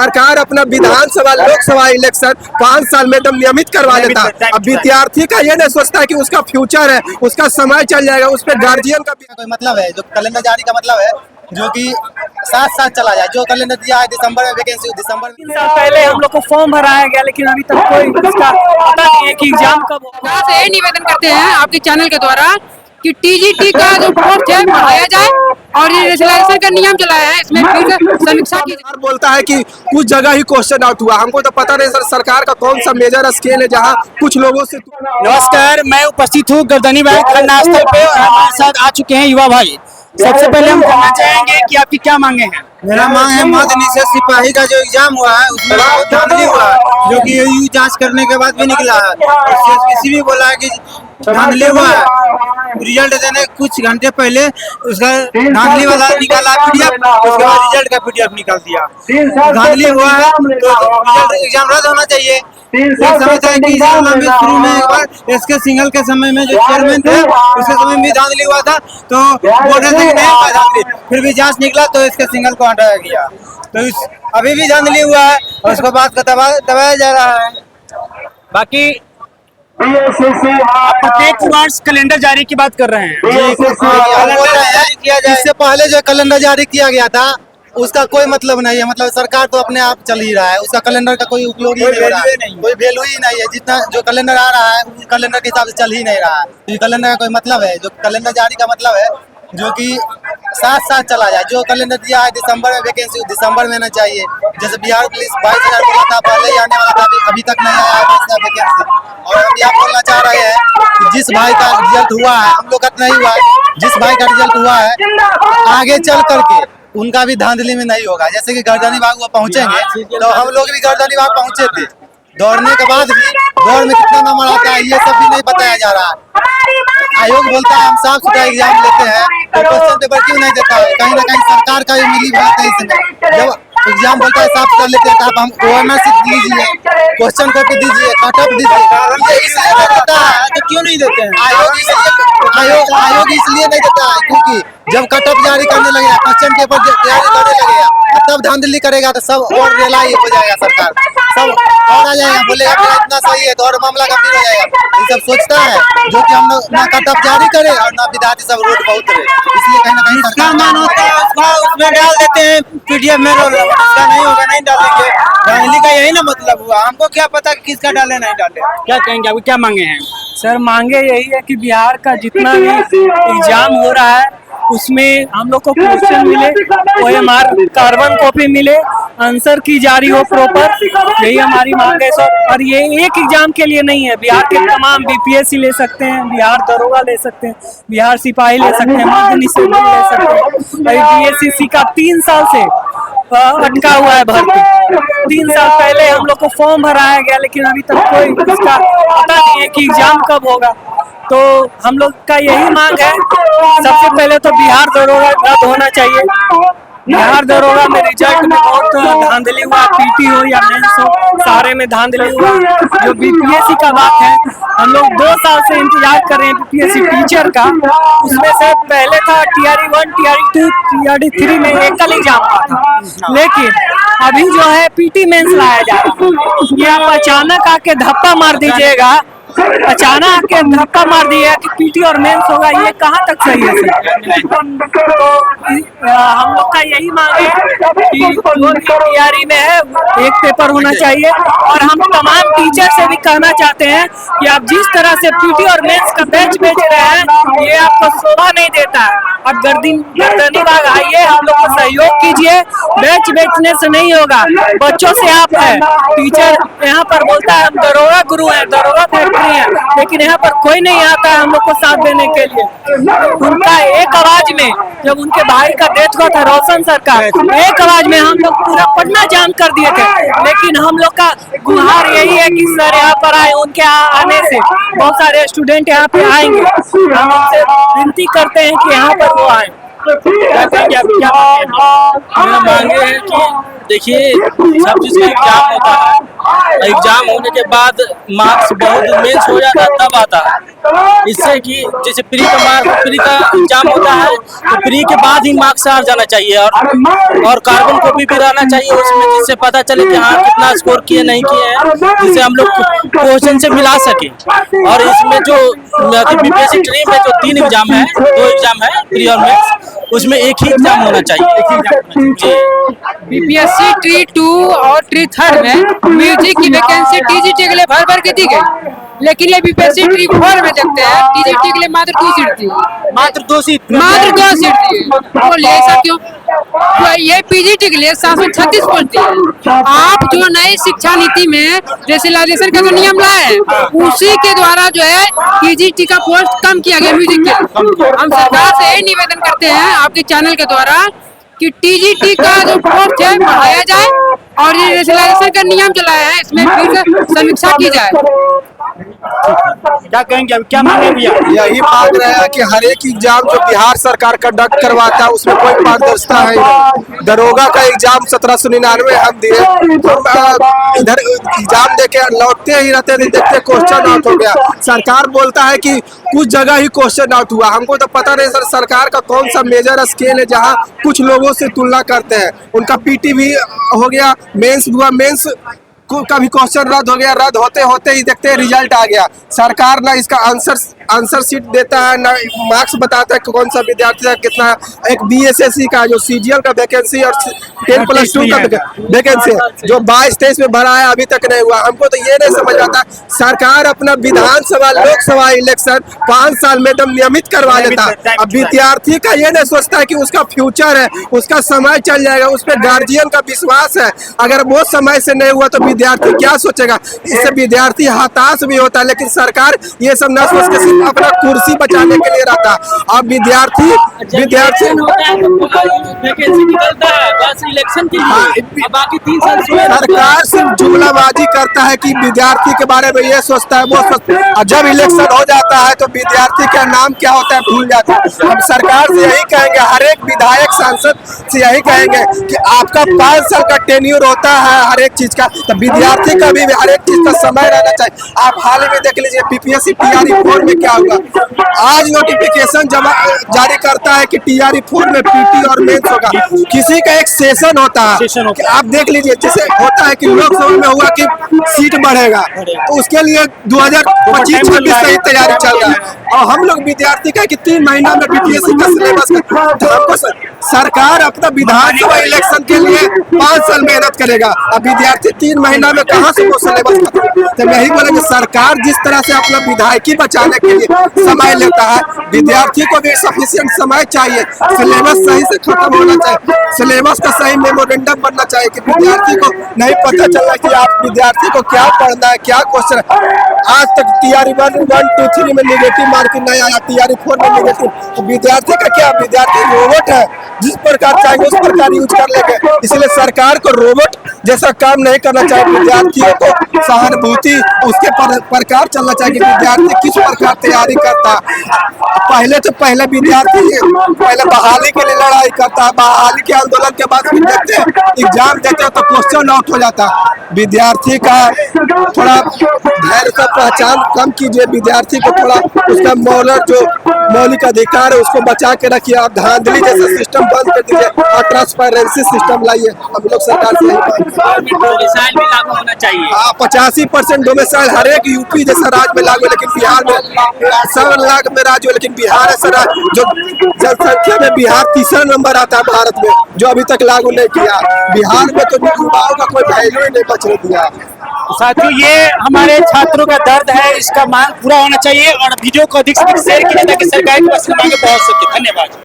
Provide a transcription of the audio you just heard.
सरकार अपना विधानसभा लोकसभा इलेक्शन 5 साल में एकदम नियमित करवा लेता। अब विद्यार्थी का ये नहीं सोचता है कि उसका फ्यूचर है, उसका समय चल जाएगा, उस पर गार्जियन का कोई मतलब है। जो कैलेंडर जारी का मतलब है जो कि साथ साथ चला जाए। जो कैलेंडर दिया है दिसंबर में वैकेंसी, दिसंबर में 3 साल पहले हम लोग को फॉर्म भराया गया, लेकिन अभी तक कोई इसका पता नहीं है कि एग्जाम कब होगा। यहाँ से यही निवेदन करते हैं आपके चैनल के द्वारा कि टीजीटी का जो पोस्ट है बढ़ाया जाए और ये रेशनलाइजेशन का नियम चलाया है, इसमें फिर समीक्षा की जाए। बोलता है कि कुछ जगह ही क्वेश्चन आउट हुआ। हमको तो पता नहीं सर, सरकार का कौन सा मेजर स्केल है जहाँ कुछ लोगों से। नमस्कार, मैं उपस्थित हूँ गर्दनी बैंक खन्ना स्थल पे और हमारे साथ आ चुके हैं युवा भाई। सबसे पहले हम जानना चाहेंगे कि आपकी क्या मांगे हैं। मेरा मांग है मध्य निषेध सिपाही का जो एग्जाम हुआ है उसमें बहुत धांधली हुआ है, जो कि यूं जांच करने के बाद भी निकला है। और सीएसपीसी भी बोला है कि धांधली हुआ है। रिजल्ट देने कुछ घंटे पहले उसका धांधली वाला निकाला पीडीएफ, उसके बाद रिजल्ट का पीडीएफ निकाल दिया। धांधली हुआ है तो रिजल्ट एग्जाम रद्द होना चाहिए। एक समय था कि एग्जाम में शुरू में एक बार एसके सिंघल के समय में जो चेयरमैन थे उसके समय में भी धांधली हुआ था, तो बोल रहे थे कि नहीं हुआ धांधली, फिर भी जांच निकला तो एसके सिंघल को हटाया गया। तो अभी भी धांधली हुआ है और उसको बात को दबाया जा रहा है। बाकी आप प्रत्येक वर्ष कैलेंडर जारी की बात कर रहे हैं। इससे पहले जो कैलेंडर जारी किया गया था उसका कोई मतलब नहीं है। मतलब सरकार तो अपने आप चल ही रहा है, उसका कैलेंडर का कोई उपयोग ही नहीं हो रहा है, कोई वैल्यू ही नहीं है। जितना जो कैलेंडर आ रहा है उस कैलेंडर के हिसाब से चल ही नहीं रहा है। ये कैलेंडर का कोई मतलब है। जो कैलेंडर जारी का मतलब है जो कि साथ साथ चला जाए। जो कैलेंडर दिया है दिसंबर में वैकेंसी, दिसंबर में आना चाहिए। जैसे बिहार पुलिस 22,000 बोला था, पहले ही आने वाला था, अभी तक नहीं आया है वैकेंसी। और हम यह बोलना चाह रहे हैं कि जिस भाई का रिजल्ट हुआ है, हम लोग का नहीं हुआ है, जिस भाई का रिजल्ट हुआ है आगे चल करके उनका भी धांधली में नहीं होगा। जैसे कि गर्दनी बाग वो पहुंचेंगे तो हम लोग भी गर्दनी बाग पहुंचे थे, दौड़ने के बाद भी दौड़ में कितना नंबर आता है ये सब भी नहीं बताया जा रहा है। आयोग बोलता है हम साफ सुथरा एग्जाम लेते हैं, तो क्वेश्चन पेपर क्यों नहीं देता है? कहीं ना कहीं सरकार का भी मिली बात है इसमें। जब एग्जाम बोलता है साफ सुथरा लेते हैं तो आप हम ओएमआर शीट दीजिए, क्वेश्चन कॉपी दीजिए, कटअप दीजिए, इसलिए नहीं देता है तो क्यों नहीं देते हैं? आयोग इसलिए नहीं देता है क्योंकि जब कटअप जारी करने लगेगा, क्वेश्चन पेपर जारी करने लगेगा, तब धांधली करेगा तो सब और रेलाई हो जाएगा, सरकार सब और आ जाएगा, बोलेगा मेरा इतना सही है तो और मामला गंभीर हो जाएगा। ये सब सोचता है जो कि हम लोग ना कटअप जारी करे और ना विद्यार्थी सब रोड पर उतरे। इसलिए कहीं ना कहीं सरकार मान होता है उसमें डाल देते हैं पीडीएफ में, इसका नहीं होगा नहीं डालेंगे। धांधली का यही ना मतलब हुआ। हमको क्या पता कि किसका डाले नहीं डाले। क्या कहेंगे, अभी क्या मांगे हैं? सर मांगे यही है कि बिहार का जितना भी एग्जाम हो रहा है उसमें हम लोग को क्वेश्चन मिले, ओएमआर कार्बन कॉपी मिले, आंसर की जारी हो प्रॉपर। यही हमारी मांग है सर। और ये एक एग्जाम के लिए नहीं है, बिहार के तमाम बीपीएससी ले सकते हैं, बिहार दरोगा ले सकते हैं, बिहार सिपाही ले सकते हैं, मध्य निषेध ले सकते हैं। बीएससी का 3 साल से अटका हुआ है भर्ती। 3 साल पहले हम लोग को फॉर्म भराया गया, लेकिन अभी तक कोई इसका पता नहीं है कि एग्जाम कब होगा। तो हम लोग का यही मांग है, सबसे पहले तो बिहार दरोगा रद्द होना चाहिए। बिहार दरोगा में रिजल्ट में बहुत धांधली हुआ, पीटी हो या मेंस हो, सारे में धांधली हुआ। जो बीपीएससी का बात है, हम लोग 2 साल से इंतजार कर रहे हैं बीपीएससी टीचर का। उसमें से पहले था टीआरई 1, टीआरई 2, टीआरई 3 में एकल एग्जाम हुआ था, लेकिन अभी जो है पीटी मेंस लाया जा रहा है। ये आप अचानक आके धप्पा मार दीजिएगा, अचानक आके धक्का मार दिया कि पीटी और मेंस होगा, ये कहाँ तक सही है सर? तो हम लोग का यही मांग है कि जो तैयारी में है एक पेपर होना चाहिए। और हम तमाम टीचर से भी कहना चाहते हैं कि आप जिस तरह से पीटी और मेंस का बैच बेच रहे हैं ये आपको शोभा नहीं देता है। अब गर्दनी बाग आइए, हम लोग को सहयोग कीजिए। बैच बेचने से नहीं होगा, बच्चों से आप है। टीचर यहाँ पर बोलता है हम दरोगा गुरु हैं, दरोगा फैक्ट्री है, लेकिन यहाँ पर कोई नहीं आता है हम लोग को साथ देने के लिए। उनका एक आवाज में, जब उनके भाई का डेथ हुआ था रोशन सर का, एक आवाज में हम लोग पूरा पटना जाम कर दिए थे। लेकिन हम लोग का गुहार यही है कि सर यहाँ पर आए, उनके आने से बहुत सारे स्टूडेंट यहाँ पे आएंगे। हम उनसे विनती करते हैं कि यहाँ पर वो आए। मेरा मांगे है कि देखिए सब चीज का एग्जाम होता है, एग्जाम होने के बाद मार्क्स बहुत मेंस हो जाता है तब आता है। इससे कि जैसे प्री का एग्जाम होता है तो प्री के बाद ही मार्क्स आ जाना चाहिए और कार्बन कॉपी भी रहना चाहिए उसमें, जिससे पता चले कि हाँ कितना स्कोर किए नहीं किए हैं, जिससे हम लोग क्वेश्चन से मिला सके। और इसमें जो बीपीएससी ट्री में जो 3 एग्जाम है, 2 एग्जाम है प्री और मेंस, उसमें एक ही एग्जाम होना चाहिए। बीपीएससी ट्री 2 और ट्री 3 में म्यूजिक की वैकेंसी टीजीटी के लिए भर के दी गई, लेकिन ये बीपीएससी ट्री 4 में देखते हैं टीजीटी के लिए मात्र 2 सीट थी, मात्र 2 सीट थी। बोलिए ऐसा क्यों? तो ये पीजीटी के लिए 736 पोस्ट थी। आप जो नई शिक्षा नीति में रेशनलाइजेशन का जो नियम लाए हैं, उसी के द्वारा जो है पीजीटी का पोस्ट कम किया गया म्यूजिक के। हम सरकार से यही निवेदन करते हैं आपके चैनल के द्वारा कि टीजीटी का जो पोस्ट है बढ़ाया जाए और ये रेशनलाइजेशन का नियम जो लाया है इसमें फिर से समीक्षा की जाए। क्या कहेंगे अब, क्या मांगे भैया? यही मांग रहे हैं कि हर एक एग्जाम जो बिहार सरकार कंडक्ट करवाता है उसमें कोई पारदर्शिता है नहीं। दरोगा का एग्जाम 1799 हम दिए, हम इधर एग्जाम देके लौटते ही रहते थे, देखते क्वेश्चन आउट हो गया। सरकार बोलता है कि कुछ जगह ही क्वेश्चन आउट हुआ, हमको तो पता नहीं सर सरकार का कौन सा मेजर स्केल है जहाँ कुछ लोगों से तुलना करते हैं। उनका पीटी भी हो गया, मेंस हुआ, मेंस का भी क्वेश्चन रद्द हो गया, रद्द होते होते ही देखते हैं रिजल्ट आ गया। सरकार ना इसका आंसर शीट देता है, ना मार्क्स बताता है कि कौन सा विद्यार्थी का कितना। एक बीएसएससी का जो सीजीएल का वैकेंसी और 10+2 का वैकेंसी है जो 22-23 में भरा है, अभी तक नहीं हुआ। हमको तो ये नहीं समझ आता, सरकार अपना विधानसभा लोकसभा इलेक्शन 5 साल में एकदम नियमित करवा लेता है। अब विद्यार्थी का ये नहीं सोचता है कि उसका फ्यूचर है, उसका समय चल जाएगा, उस पर गार्जियन का विश्वास है। अगर वो समय से नहीं हुआ तो विद्यार्थी क्या सोचेगा? इससे विद्यार्थी हताश भी होता है, लेकिन सरकार ये सब न सोच के सिर्फ अपना कुर्सी बचाने के लिए रहता है। अब विद्यार्थी वैकेंसी निकलता है बस इलेक्शन के लिए, बाकी 3 साल सरकार सिर्फ जुमलाबाजी करता है कि विद्यार्थी के बारे में ये सोचता है वो सोचता है, और जब इलेक्शन हो जाता है तो विद्यार्थी का नाम क्या होता है भूल जाता है। हम सरकार से यही कहेंगे, हर एक विधायक सांसद से यही कहेंगे कि आपका 5 साल का टेन्योर होता है हर एक चीज का, तो विद्यार्थी का भी हर एक चीज का समय रहना चाहिए। आप हाल ही में देख लीजिए बीपीएससी टीआरई 4 में क्या हुआ। आज नोटिफिकेशन जारी करता है कि टीआरई 4 में पीटी और मेंस होगा, किसी का एक सेशन होता है। आप देख लीजिए जैसे होता है कि लोकसभा में हुआ कि सीट बढ़ेगा, तो उसके लिए 2025-26 से ही तैयारी चल रहा है, और हम लोग विद्यार्थी का कि 3 महीना में बीपीएससी का सिलेबस का हमको सरकार अपना विधानसभा इलेक्शन के लिए 5 साल मेहनत करेगा, अब विद्यार्थी 3 महीना में कहाँ से वो सिलेबस खत्म। तो यही बोलेंगे सरकार जिस तरह से अपना विधायकी बचाने के लिए समय लेता है, विद्यार्थी को भी सफिशिएंट समय चाहिए, सिलेबस सही से खत्म होना चाहिए, सिलेबस का सही मेमोरेंडम बनना चाहिए कि विद्यार्थी को नहीं पता चला कि आप विद्यार्थी को क्या पढ़ना है, क्या क्वेश्चन है। आज तक टीआरई 1, 2, 3 में नेगेटिव मार्किंग नहीं आया, टीआरई 4 में नेगेटिव। तो विद्यार्थी का क्या, विद्यार्थी रोबोट है, जिस प्रकार चाहिए उस प्रकार यूज कर लेंगे। इसलिए सरकार को रोबोट जैसा काम नहीं करना चाहिए, विद्यार्थियों को सहानुभूति उसके प्रकार चलना चाहिए कि विद्यार्थी किस प्रकार तैयारी करता है। पहले विद्यार्थी पहले बहाली के लिए लड़ाई करता है, बहाली के आंदोलन के बाद फिर देखते हैं एग्जाम देते हैं तो क्वेश्चन आउट हो जाता है। विद्यार्थी का थोड़ा धैर्य का पहचान कम कीजिए, विद्यार्थी को थोड़ा उसका मौलिक अधिकार है उसको बचा के रखिए। आप धांधली जैसा सिस्टम बंद कर दीजिए और ट्रांसपेरेंसी सिस्टम लाइए। हम लोग सरकार से डोमिसाइल भी लागू होना चाहिए। 85% डोमिसाइल हर एक यूपी जैसा राज्य में लागू है, लेकिन बिहार में 7 लाख में राज्य है, लेकिन बिहार ऐसा जो जनसंख्या में बिहार 3रा नंबर आता है भारत में, जो अभी तक लागू नहीं किया। बिहार में तो युवाओं का कोई वैल्यू ही नहीं बचने दिया। साथियों ये हमारे छात्रों का दर्द है, इसका मांग पूरा होना चाहिए और वीडियो को अधिक से अधिक शेयर कीजिए ताकि सरकार के पास मांगे पहुंच सके। धन्यवाद।